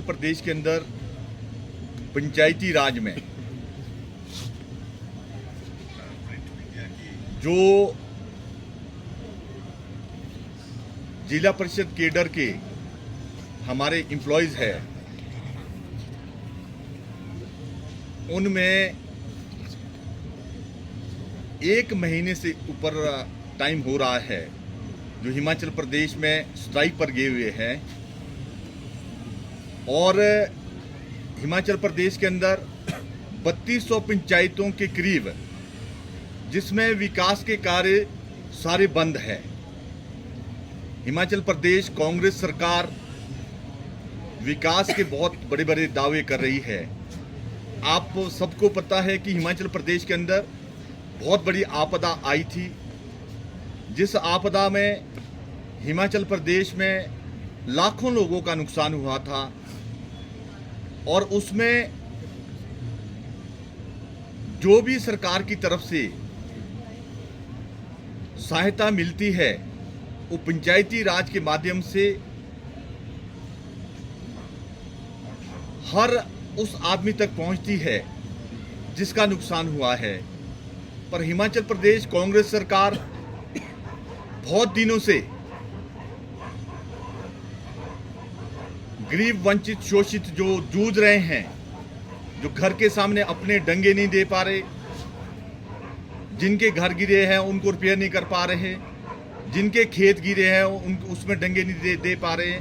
प्रदेश के अंदर पंचायती राज में जो जिला परिषद केडर के हमारे एम्प्लॉयज़ है, उनमें 1 महीने से ऊपर टाइम हो रहा है जो हिमाचल प्रदेश में स्ट्राइक पर गए हुए हैं। और हिमाचल प्रदेश के अंदर 3200 पंचायतों के करीब, जिसमें विकास के कार्य सारे बंद है। हिमाचल प्रदेश कांग्रेस सरकार विकास के बहुत बड़े बड़े दावे कर रही है। आप सबको पता है कि हिमाचल प्रदेश के अंदर बहुत बड़ी आपदा आई थी, जिस आपदा में हिमाचल प्रदेश में लाखों लोगों का नुकसान हुआ था। और उसमें जो भी सरकार की तरफ से सहायता मिलती है वो पंचायती राज के माध्यम से हर उस आदमी तक पहुंचती है जिसका नुकसान हुआ है। पर हिमाचल प्रदेश कांग्रेस सरकार बहुत दिनों से गरीब, वंचित, शोषित जो जूझ रहे हैं, जो घर के सामने अपने डंगे नहीं दे पा रहे, जिनके घर गिरे हैं उनको रिपेयर नहीं कर पा रहे, जिनके खेत गिरे हैं उसमें डंगे नहीं दे पा रहे,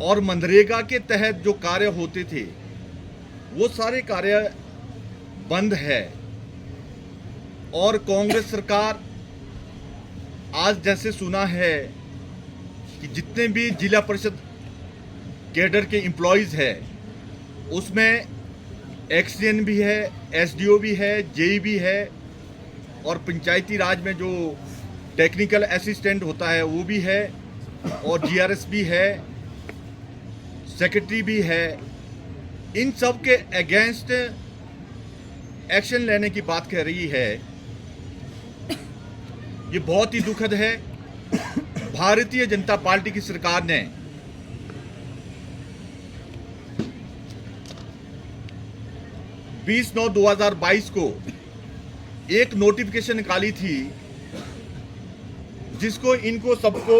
और मनरेगा के तहत जो कार्य होते थे वो सारे कार्य बंद है। और कांग्रेस सरकार आज जैसे सुना है कि जितने भी जिला परिषद कैडर के एम्प्लॉयज़ है उसमें एक्सडीएन भी है, एसडीओ भी है, जेई भी है, और पंचायती राज में जो टेक्निकल असिस्टेंट होता है वो भी है, और जीआरएस भी है, सेक्रेटरी भी है। इन सब के अगेंस्ट एक्शन लेने की बात कह रही है। ये बहुत ही दुखद है। भारतीय जनता पार्टी की सरकार ने 20/9/2022 को एक नोटिफिकेशन निकाली थी जिसको इनको सबको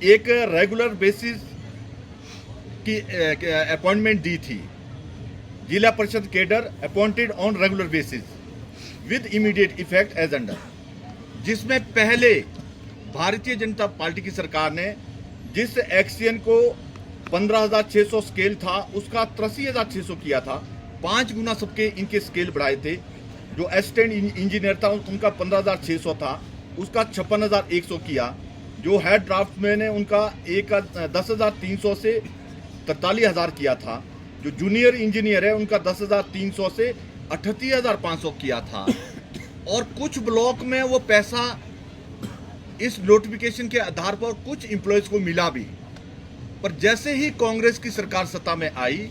एक रेगुलर बेसिस की अपॉइंटमेंट दी थी। Zila Parishad cadre appointed on regular basis with immediate effect as under, जिसमें पहले भारतीय जनता पार्टी की सरकार ने जिस एक्सीएन को 15,600 स्केल था उसका 83,600 किया था। 5 गुना सबके इनके स्केल बढ़ाए थे। जो असिस्टेंट इंजीनियर था उनका 15,600 था, उसका 56,100 किया। जो हेड ड्राफ्टमैन है उनका 10,300 से 43,000 किया था। जो जूनियर इंजीनियर है उनका 10,300 से 38,500 किया था। और कुछ ब्लॉक में वो पैसा इस नोटिफिकेशन के आधार पर कुछ एम्प्लॉयज़ को मिला भी। पर जैसे ही कांग्रेस की सरकार सत्ता में आई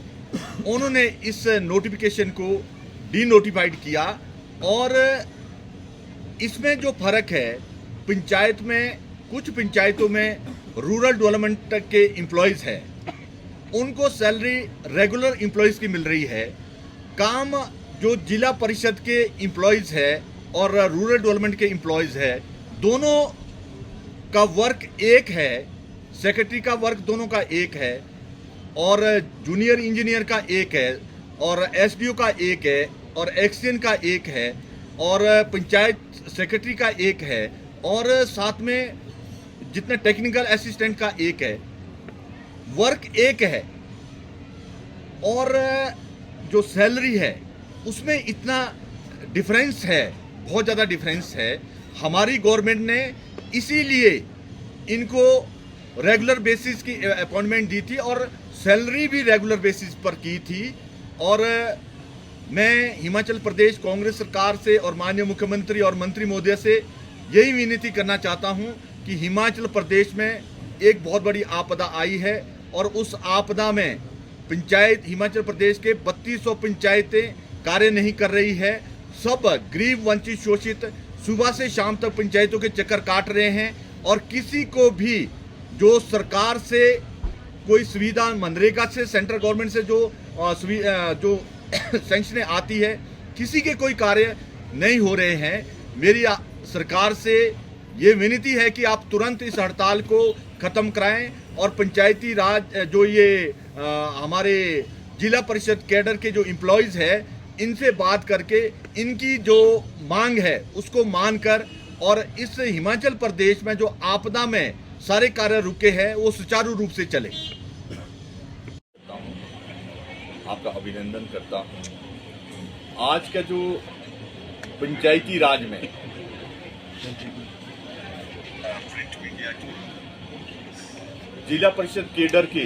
उन्होंने इस नोटिफिकेशन को डीनोटिफाइड किया। और इसमें जो फर्क है, पंचायत में कुछ पंचायतों में रूरल डेवलपमेंट के एम्प्लॉयज़ हैं, उनको सैलरी रेगुलर एम्प्लॉयज़ की मिल रही है। काम जो जिला परिषद के एम्प्लॉयज़ है और रूरल डेवलपमेंट के एम्प्लॉयज़ है, दोनों का वर्क एक है, सेक्रेटरी का वर्क दोनों का एक है, और जूनियर इंजीनियर का एक है, और एसडीओ का एक है, और एक्सएन का एक है, और पंचायत सेक्रेटरी का एक है, और साथ में जितने टेक्निकल असिस्टेंट का एक है। वर्क एक है और जो सैलरी है उसमें इतना डिफरेंस है, बहुत ज़्यादा डिफरेंस है। हमारी गवर्नमेंट ने इसीलिए इनको रेगुलर बेसिस की अपॉइंटमेंट दी थी और सैलरी भी रेगुलर बेसिस पर की थी। और मैं हिमाचल प्रदेश कांग्रेस सरकार से और माननीय मुख्यमंत्री और मंत्री महोदय से यही विनती करना चाहता हूं कि हिमाचल प्रदेश में एक बहुत बड़ी आपदा आई है और उस आपदा में पंचायत हिमाचल प्रदेश के 3200 पंचायतें कार्य नहीं कर रही है। सब गरीब, वंचित, शोषित सुबह से शाम तक पंचायतों के चक्कर काट रहे हैं और किसी को भी जो सरकार से कोई सुविधा मनरेगा से सेंट्रल गवर्नमेंट से जो सैंक्शनें आती है, किसी के कोई कार्य नहीं हो रहे हैं। मेरी सरकार से ये विनती है कि आप तुरंत इस हड़ताल को ख़त्म कराएं और पंचायती राज जो ये हमारे जिला परिषद कैडर के जो एम्प्लॉयज़ है, इनसे बात करके इनकी जो मांग है उसको मानकर और इस हिमाचल प्रदेश में जो आपदा में सारे कार्य रुके हैं वो सुचारू रूप से चले। आपका अभिनंदन करता हूँ। आज का जो पंचायती राज में जिला परिषद कैडर के